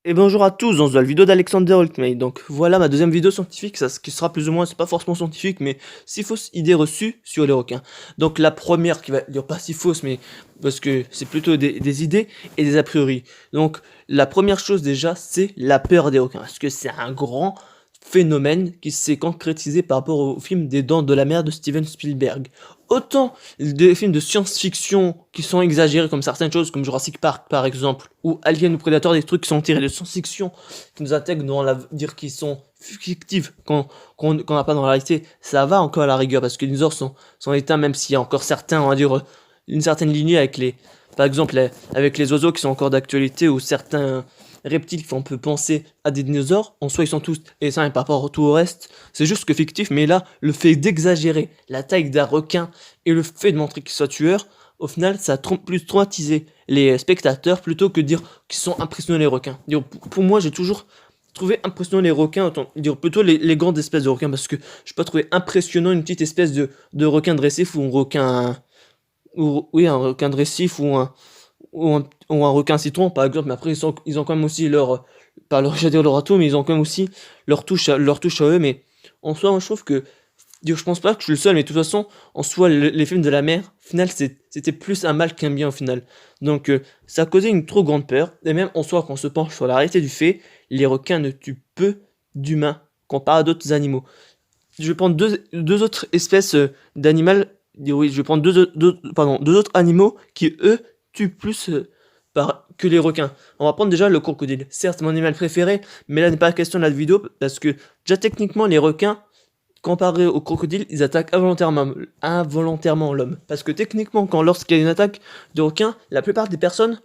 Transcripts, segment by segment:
Et bonjour à tous dans la vidéo d'Alexander Hultmate. Donc voilà ma deuxième vidéo scientifique, ça ce qui sera plus ou moins, c'est pas forcément scientifique, mais 6 fausses idées reçues sur les requins. Donc la première qui va dire pas si fausse, mais parce que c'est plutôt des idées et des a priori. Donc la première chose déjà, c'est la peur des requins, parce que c'est un grand phénomène qui s'est concrétisé par rapport au film des Dents de la Mer de Steven Spielberg. Autant des films de science-fiction qui sont exagérés comme certaines choses, comme Jurassic Park par exemple, ou Alien ou Predator, des trucs qui sont tirés de science-fiction, qui nous attaquent dans la dire qu'ils sont fictifs, qu'on n'a pas dans la réalité, ça va encore à la rigueur, parce que les dinosaures sont éteints, même s'il y a encore certains, on va dire, une certaine lignée avec les, par exemple, avec les oiseaux qui sont encore d'actualité, ou certains reptiles qu'on peut penser à des dinosaures, en soi ils sont tous et ça et par rapport tout au reste, c'est juste que fictif, mais là, le fait d'exagérer la taille d'un requin et le fait de montrer qu'il soit tueur, au final, ça a plus traumatisé les spectateurs plutôt que de dire qu'ils sont impressionnés les requins. Dire, pour moi, j'ai toujours trouvé impressionnant les requins, autant dire plutôt les grandes espèces de requins, parce que je peux pas trouver impressionnant une petite espèce de requin de récif ou un requin, ou, oui, un requin de récif ou un requin citron par exemple, mais après ils ont quand même aussi leur, pas leur, j'allais dire leur atout, mais ils ont quand même aussi leur touche à eux, mais en soi, moi, je trouve que, je pense pas que je suis le seul, mais de toute façon, en soi, les films de la mer, au final, c'était plus un mal qu'un bien au final. Donc, ça a causé une trop grande peur, et même en soi, quand on se penche sur la réalité du fait, les requins ne tuent peu d'humains comparé à d'autres animaux. Je vais prendre deux autres espèces d'animaux, oui, je vais prendre deux autres animaux qui, eux, tuent plus que les requins. On va prendre déjà le crocodile. Certes, mon animal préféré, mais là n'est pas la question de la vidéo, parce que déjà techniquement, les requins, comparé aux crocodiles, ils attaquent involontairement l'homme. Parce que techniquement, lorsqu'il y a une attaque de requin, la plupart des personnes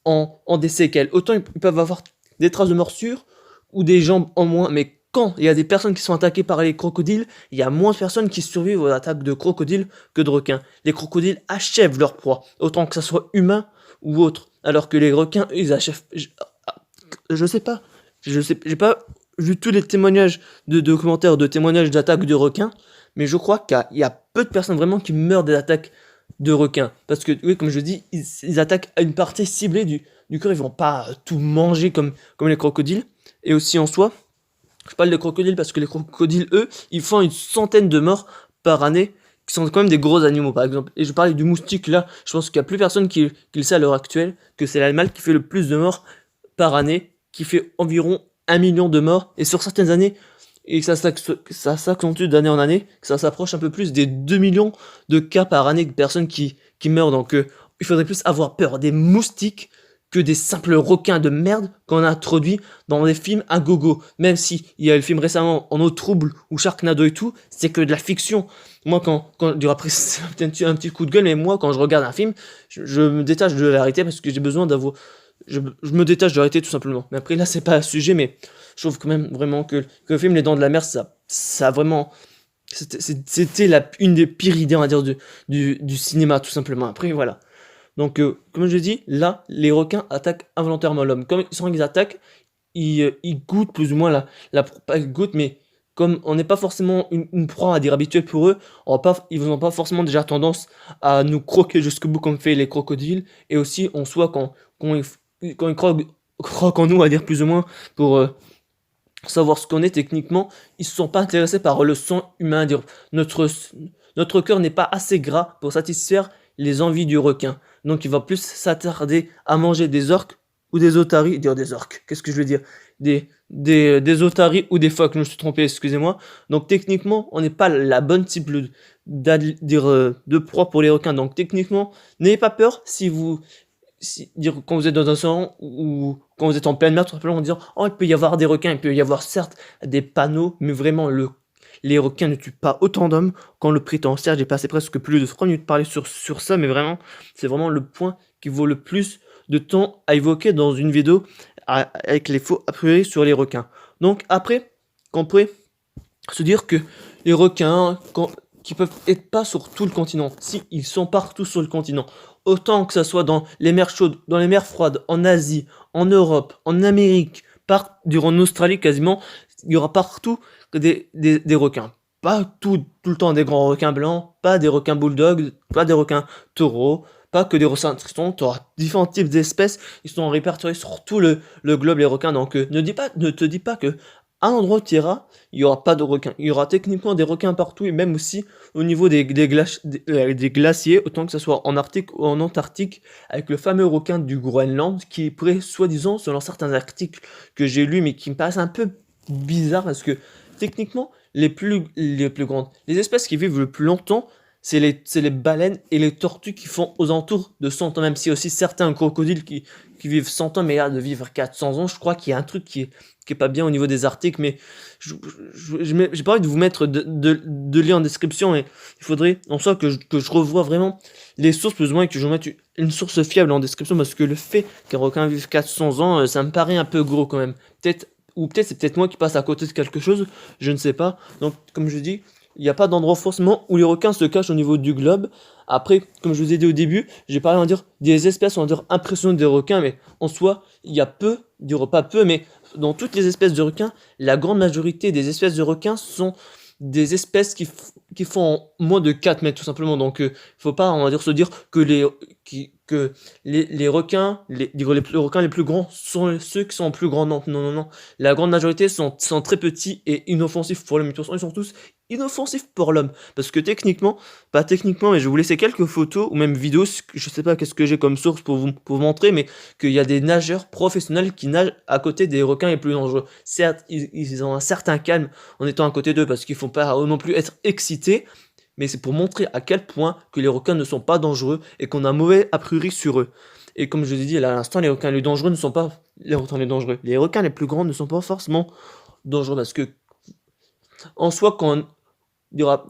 ont des séquelles. Autant ils peuvent avoir des traces de morsure ou des jambes en moins, mais quand il y a des personnes qui sont attaquées par les crocodiles, il y a moins de personnes qui survivent aux attaques de crocodiles que de requins. Les crocodiles achèvent leur proie, autant que ça soit humain ou autre. Alors que les requins, ils achèvent. Je sais pas. J'ai pas vu tous les témoignages de documentaires, de témoignages d'attaques de requins, mais je crois qu'il y a peu de personnes vraiment qui meurent des attaques de requins. Parce que, oui, comme je dis, ils attaquent à une partie ciblée du corps, ils vont pas tout manger comme les crocodiles. Et aussi en soi, je parle des crocodiles parce que les crocodiles, eux, ils font une centaine de morts par année, qui sont quand même des gros animaux, par exemple. Et je parlais du moustique, là, je pense qu'il n'y a plus personne qui le sait à l'heure actuelle, que c'est l'animal qui fait le plus de morts par année, qui fait environ 1 million de morts, et sur certaines années, et que ça s'accentue d'année en année, que ça s'approche un peu plus des 2 millions de cas par année de personnes qui meurent. Donc il faudrait plus avoir peur des moustiques que des simples requins de merde qu'on a introduits dans des films à gogo. Même si il y a le film récemment En eau trouble ou Sharknado et tout, c'est que de la fiction. Moi, après, c'est un petit coup de gueule, mais moi, quand je regarde un film, je me détache de la réalité parce que j'ai besoin d'avoir. Je me détache de la réalité tout simplement. Mais après, là, c'est pas un sujet, mais je trouve quand même vraiment que le film Les Dents de la Mer, ça a vraiment. C'était une des pires idées, on va dire, du cinéma, tout simplement. Après, voilà. Donc, comme je dis, là, les requins attaquent involontairement l'homme. Comme ils attaquent, ils goûtent plus ou moins pas ils goûtent, mais comme on n'est pas forcément une proie à dire habituelle pour eux, ils n'ont pas forcément déjà tendance à nous croquer jusqu'au bout comme fait les crocodiles. Et aussi, en soi, quand ils croquent en nous, à dire plus ou moins, pour savoir ce qu'on est techniquement, ils ne sont pas intéressés par le sang humain. Dire notre, notre cœur n'est pas assez gras pour satisfaire les envies du requin. Donc il va plus s'attarder à manger des orques ou des otaries. Dire des orques, qu'est-ce que je veux dire, des otaries ou des phoques, je me suis trompé, excusez-moi. Donc techniquement, on n'est pas la bonne cible de proie pour les requins. Donc techniquement, n'ayez pas peur dire quand vous êtes dans un salon ou quand vous êtes en pleine mer, tout simplement en disant oh il peut y avoir des requins, il peut y avoir certes des panneaux, mais vraiment les requins ne tuent pas autant d'hommes qu'on le prétend. Certes, j'ai passé presque plus de 3 minutes parler sur ça, mais vraiment, c'est vraiment le point qui vaut le plus de temps à évoquer dans une vidéo avec les faux a priori sur les requins. Donc après, qu'on pourrait se dire que les requins, qui peuvent être pas sur tout le continent, si ils sont partout sur le continent, autant que ça soit dans les mers chaudes, dans les mers froides, en Asie, en Europe, en Amérique, durant Australie quasiment, il y aura partout des requins. Pas tout le temps des grands requins blancs, pas des requins bulldogs, pas des requins taureaux, pas que des recentrissons, tu auras différents types d'espèces, ils sont répertoriés sur tout le globe, les requins, donc ne te dis pas que à un endroit où tu iras, il y aura pas de requins. Il y aura techniquement des requins partout, et même aussi au niveau des glaciers, autant que ce soit en Arctique ou en Antarctique, avec le fameux requin du Groenland, qui pourrait, soi-disant, selon certains articles que j'ai lus, mais qui me paraissent un peu bizarres, parce que techniquement, les plus grandes, les espèces qui vivent le plus longtemps, c'est les baleines et les tortues qui font aux alentours de 100 ans, même si aussi certains crocodiles qui vivent 100 ans, mais là, de vivre 400 ans, je crois qu'il y a un truc qui est pas bien au niveau des articles, mais j'ai pas envie de vous mettre de lien en description, et il faudrait en soit que je revoie vraiment les sources plus ou moins, et que je mette une source fiable en description, parce que le fait qu'un requin vive 400 ans, ça me paraît un peu gros quand même. Peut-être c'est peut-être moi qui passe à côté de quelque chose, je ne sais pas. Donc comme je dis, il n'y a pas d'endroit forcément où les requins se cachent au niveau du globe. Après, comme je vous ai dit au début, j'ai parlé, on va dire, des espèces, on va dire, impressionnantes des requins, mais en soi, il y a peu, il n'y aura pas peu, mais dans toutes les espèces de requins, la grande majorité des espèces de requins sont des espèces qui font moins de 4 mètres, tout simplement. Donc, faut pas, on va dire, se dire que les requins, les requins les plus grands sont ceux qui sont plus grands. Non, non, non, non. La grande majorité sont très petits et inoffensifs pour l'homme. Ils sont tous inoffensifs pour l'homme. Parce que techniquement, pas techniquement, mais je vais vous laisser quelques photos ou même vidéos. Je sais pas qu'est-ce que j'ai comme source pour vous montrer, mais qu'il y a des nageurs professionnels qui nagent à côté des requins les plus dangereux. Certes, ils ont un certain calme en étant à côté d'eux, parce qu'ils font pas non plus être excités, mais c'est pour montrer à quel point que les requins ne sont pas dangereux et qu'on a un mauvais a priori sur eux. Et comme je vous ai dit là à l'instant, les requins les dangereux ne sont pas les requins les dangereux. Les requins les plus grands ne sont pas forcément dangereux, parce que en soi, il y aura,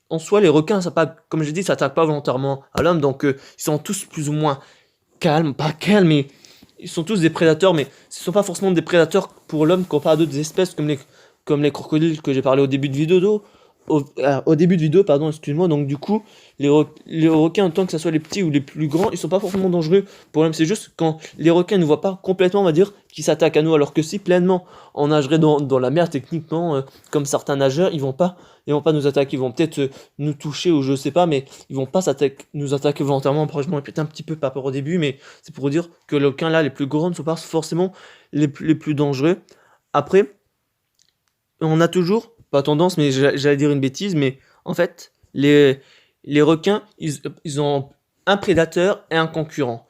en soi, les requins, ça pas, comme j'ai dit, ça attaque pas volontairement à l'homme, donc ils sont tous plus ou moins calmes, pas calmes, mais ils sont tous des prédateurs, mais ce sont pas forcément des prédateurs pour l'homme comparé à d'autres espèces comme les crocodiles que j'ai parlé au début de vidéo, au début de vidéo, pardon, excuse-moi. Donc du coup, les requins, en tant que ce soit les petits ou les plus grands, ils sont pas forcément dangereux pour l'homme. C'est juste quand les requins ne voient pas complètement, on va dire, qu'ils s'attaquent à nous, alors que si pleinement on nagerait dans la mer, techniquement, comme certains nageurs, ils vont pas nous attaquer, ils vont peut-être nous toucher ou je sais pas, mais ils vont pas nous attaquer volontairement. Après, je m'en répète un petit peu par rapport au début, mais c'est pour dire que les requins là, les plus grands, ne sont pas forcément les plus dangereux. Après, on a toujours, pas tendance, mais j'allais dire une bêtise, mais en fait, les requins, ils ont un prédateur et un concurrent.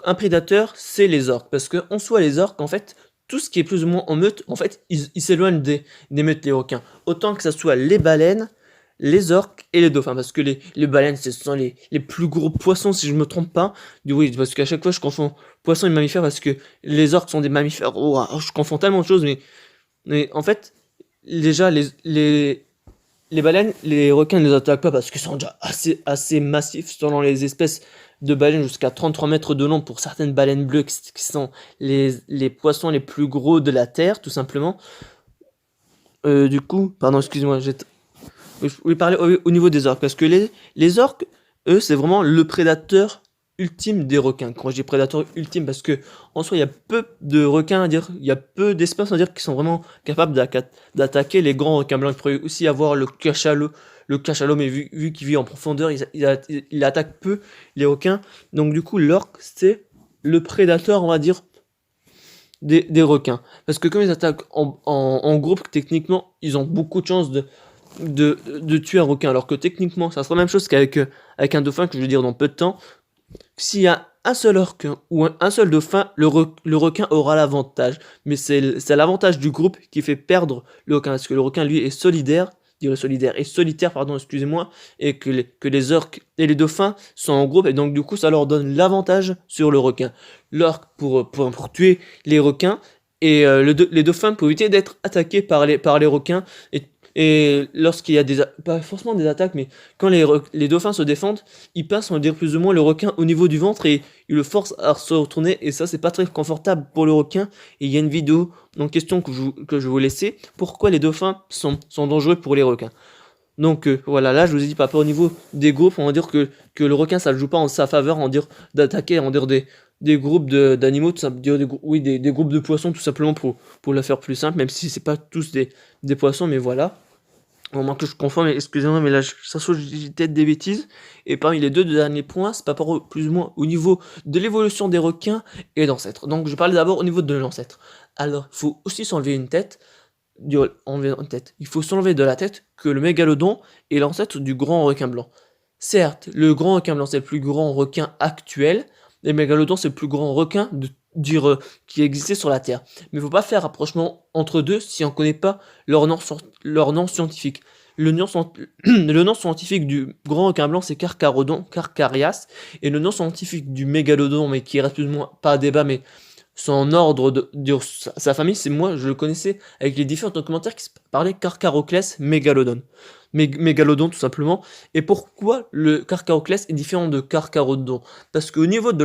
Un prédateur, c'est les orques, parce que en soi, les orques, en fait, tout ce qui est plus ou moins en meute, en fait, ils s'éloignent des meutes des requins. Autant que ça soit les baleines, les orques et les dauphins, parce que les baleines, ce sont les plus gros poissons, si je me trompe pas. Oui, parce qu'à chaque fois, je confonds poissons et mammifères, parce que les orques sont des mammifères. Oh, je confonds tellement de choses, mais en fait, déjà, les baleines, les requins ne les attaquent pas parce qu'ils sont déjà assez massifs selon les espèces de baleines, jusqu'à 33 mètres de long pour certaines baleines bleues qui sont les poissons les plus gros de la Terre, tout simplement. Du coup, pardon, excuse-moi, je voulais parler au niveau des orques, parce que les orques, eux, c'est vraiment le prédateur ultime des requins. Quand je dis prédateur ultime, parce que en soi, il y a peu de requins à dire, il y a peu d'espèces à dire qui sont vraiment capables d'attaquer les grands requins blancs. Il pourrait aussi avoir le cachalot, mais vu qu'il vit en profondeur, il attaque peu les requins. Donc du coup, l'orque, c'est le prédateur, on va dire, des requins. Parce que comme ils attaquent en groupe, techniquement, ils ont beaucoup de chances de tuer un requin. Alors que techniquement, ça sera la même chose avec un dauphin, que je vais dire dans peu de temps. S'il y a un seul orque ou un seul dauphin, le requin aura l'avantage. Mais c'est l'avantage du groupe qui fait perdre le requin. Parce que le requin, lui, est solidaire, et solitaire, pardon, excusez-moi, et que les orques et les dauphins sont en groupe, et donc du coup, ça leur donne l'avantage sur le requin. L'orque pour tuer les requins, et les dauphins pour éviter d'être attaqués par les requins, et lorsqu'il y a pas forcément des attaques, mais quand les dauphins se défendent, ils passent, on va dire, plus ou moins le requin au niveau du ventre, et ils le forcent à se retourner, et ça, c'est pas très confortable pour le requin. Et il y a une vidéo en question que je vais vous laisser, pourquoi les dauphins sont dangereux pour les requins. Donc voilà, là je vous ai dit par rapport au niveau des groupes, on va dire que le requin ça ne joue pas en sa faveur, on va dire d'attaquer, on va dire des groupes d'animaux, des groupes de poissons, tout simplement pour le faire plus simple, même si c'est pas tous des poissons, mais voilà. Au moins que je confonds, mais excusez-moi, mais là, ça se trouve, je dis peut-être des bêtises. Et parmi les deux derniers points, c'est par rapport plus ou moins au niveau de l'évolution des requins et d'ancêtres. Donc, je parle d'abord au niveau de l'ancêtre. Alors, il faut aussi s'enlever une tête. Enlever une tête. Il faut s'enlever de la tête que le mégalodon est l'ancêtre du grand requin blanc. Certes, le grand requin blanc, c'est le plus grand requin actuel. Et le mégalodon, c'est le plus grand requin qui existait sur la Terre. Mais il ne faut pas faire rapprochement entre deux si on ne connaît pas leur nom scientifique. Le nom, le nom scientifique du grand requin blanc, c'est Carcharodon, Carcharias. Et le nom scientifique du mégalodon, mais qui reste plus ou moins pas à débat, mais son ordre de sa famille, c'est moi, je le connaissais avec les différents documentaires qui parlaient Carcharoclès mégalodon. Mégalodon tout simplement. Et pourquoi le Carcharoclès est différent de Carcharodon? Parce qu'au niveau de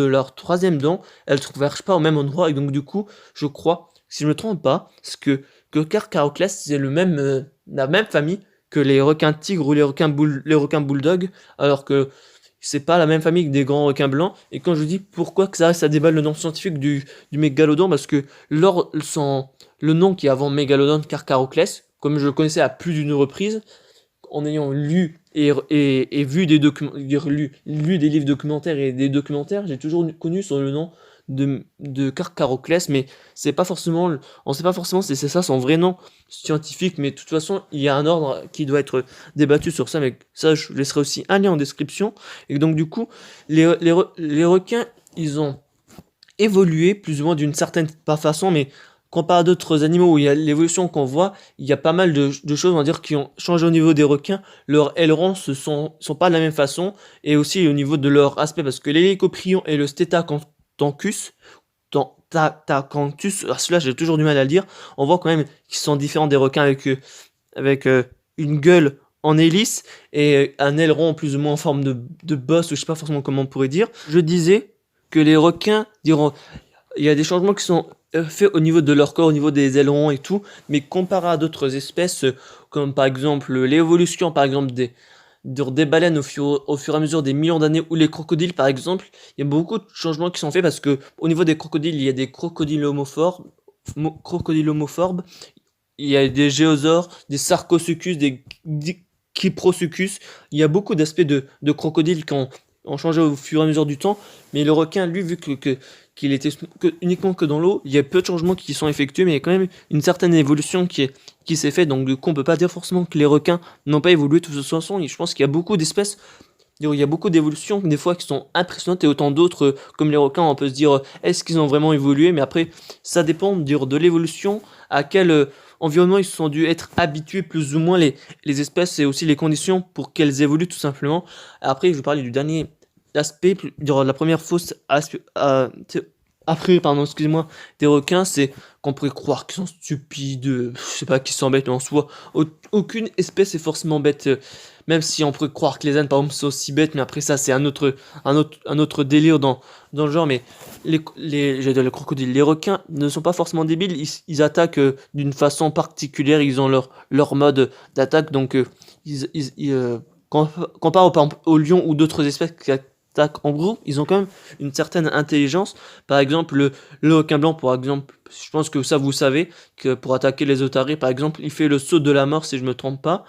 leur troisième dent, elles ne convergent pas au même endroit. Et donc du coup, je crois, si je ne me trompe pas, c'est que Carcharoclès, c'est la même famille que les requins tigres ou les requins bulldogs, alors que c'est pas la même famille que des grands requins blancs. Et quand je dis pourquoi que ça reste à débattre le nom scientifique du mégalodon, parce que le nom qui est avant mégalodon Carcharoclès, comme je le connaissais à plus d'une reprise, en ayant lu et vu des lu des livres documentaires et des documentaires, j'ai toujours connu sur le nom de Carcharoclès, mais c'est pas forcément, on sait pas forcément si c'est ça son vrai nom scientifique, mais de toute façon, il y a un ordre qui doit être débattu sur ça, mais ça, je laisserai aussi un lien en description. Et donc, du coup, les requins, ils ont évolué plus ou moins d'une certaine, pas façon, mais comparé à d'autres animaux où il y a l'évolution qu'on voit, il y a pas mal de choses, on va dire, qui ont changé au niveau des requins. Leurs ailerons sont pas de la même façon, et aussi au niveau de leur aspect, parce que l'hélicoprion et le Stetacanthus, celui-là j'ai toujours du mal à le dire, on voit quand même qu'ils sont différents des requins avec une gueule en hélice et un aileron plus ou moins en forme de bosse, ou je sais pas forcément comment on pourrait dire. Je disais que les requins diront, il y a des changements qui sont faits au niveau de leur corps, au niveau des ailerons et tout, mais comparé à d'autres espèces, comme par exemple l'évolution par exemple des baleines au fur et à mesure des millions d'années, ou les crocodiles par exemple, il y a beaucoup de changements qui sont faits parce que au niveau des crocodiles, il y a des crocodilomophores, il y a des géosaures, des sarcosuchus, des kyprosuchus. Il y a beaucoup d'aspects de crocodiles qui ont changé au fur et à mesure du temps, mais le requin, lui, vu qu'il était uniquement que dans l'eau, il y a peu de changements qui sont effectués, mais il y a quand même une certaine évolution qui s'est faite, donc du coup on peut pas dire forcément que les requins n'ont pas évolué de toute façon, et je pense qu'il y a beaucoup d'espèces, il y a beaucoup d'évolutions des fois qui sont impressionnantes, et autant d'autres, comme les requins, on peut se dire, est-ce qu'ils ont vraiment évolué, mais après, ça dépend de l'évolution, à quel environnement ils se sont dû être habitués plus ou moins les espèces, et aussi les conditions pour qu'elles évoluent tout simplement. Après, je vais parler du dernier aspect, la première fausse après, pardon, excusez-moi, des requins, c'est qu'on pourrait croire qu'ils sont stupides, je sais pas, qu'ils sont bêtes, mais en soi, aucune espèce est forcément bête, même si on pourrait croire que les ânes, par exemple, sont aussi bêtes, mais après ça, c'est un autre délire dans le genre, mais j'allais dire les crocodiles, les requins ne sont pas forcément débiles, ils attaquent d'une façon particulière, ils ont leur mode d'attaque, donc comparé par exemple aux lions ou d'autres espèces qui attaquent en groupe, ils ont quand même une certaine intelligence. Par exemple, le requin blanc, par exemple, je pense que ça vous savez, que pour attaquer les otaries, par exemple, il fait le saut de la mort, si je me trompe pas,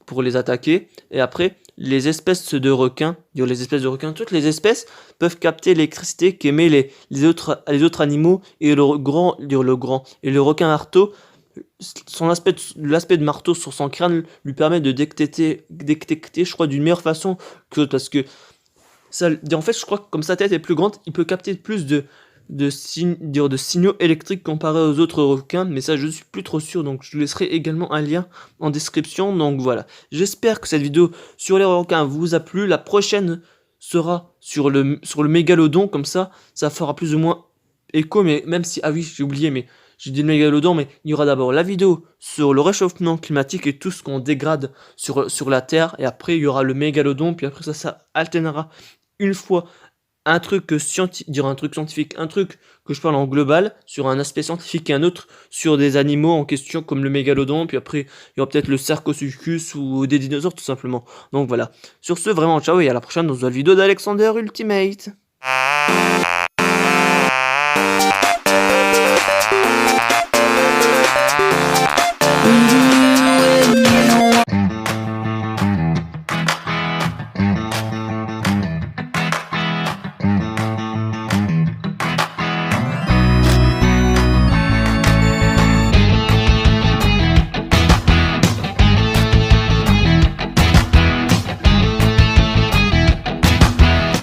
pour les attaquer. Et après, les espèces de requins, toutes les espèces peuvent capter l'électricité qu'émet les autres animaux, et le requin marteau, l'aspect de marteau sur son crâne lui permet de détecter, je crois, d'une meilleure façon que parce que ça, en fait, je crois que comme sa tête est plus grande, il peut capter plus de signaux électriques comparé aux autres requins, mais ça je suis plus trop sûr, donc je vous laisserai également un lien en description. Donc voilà, j'espère que cette vidéo sur les requins vous a plu. La prochaine sera sur le mégalodon, comme ça fera plus ou moins écho, mais même si, ah oui, j'ai oublié, mais j'ai dit le mégalodon, mais il y aura d'abord la vidéo sur le réchauffement climatique et tout ce qu'on dégrade sur la Terre, et après il y aura le mégalodon, puis après ça alternera une fois un truc scientifique, un truc que je parle en global, sur un aspect scientifique, et un autre sur des animaux en question comme le mégalodon, puis après il y aura peut-être le Sarcosuchus ou des dinosaures tout simplement. Donc voilà, sur ce, vraiment ciao et à la prochaine dans une nouvelle vidéo d'Alexander Ultimate.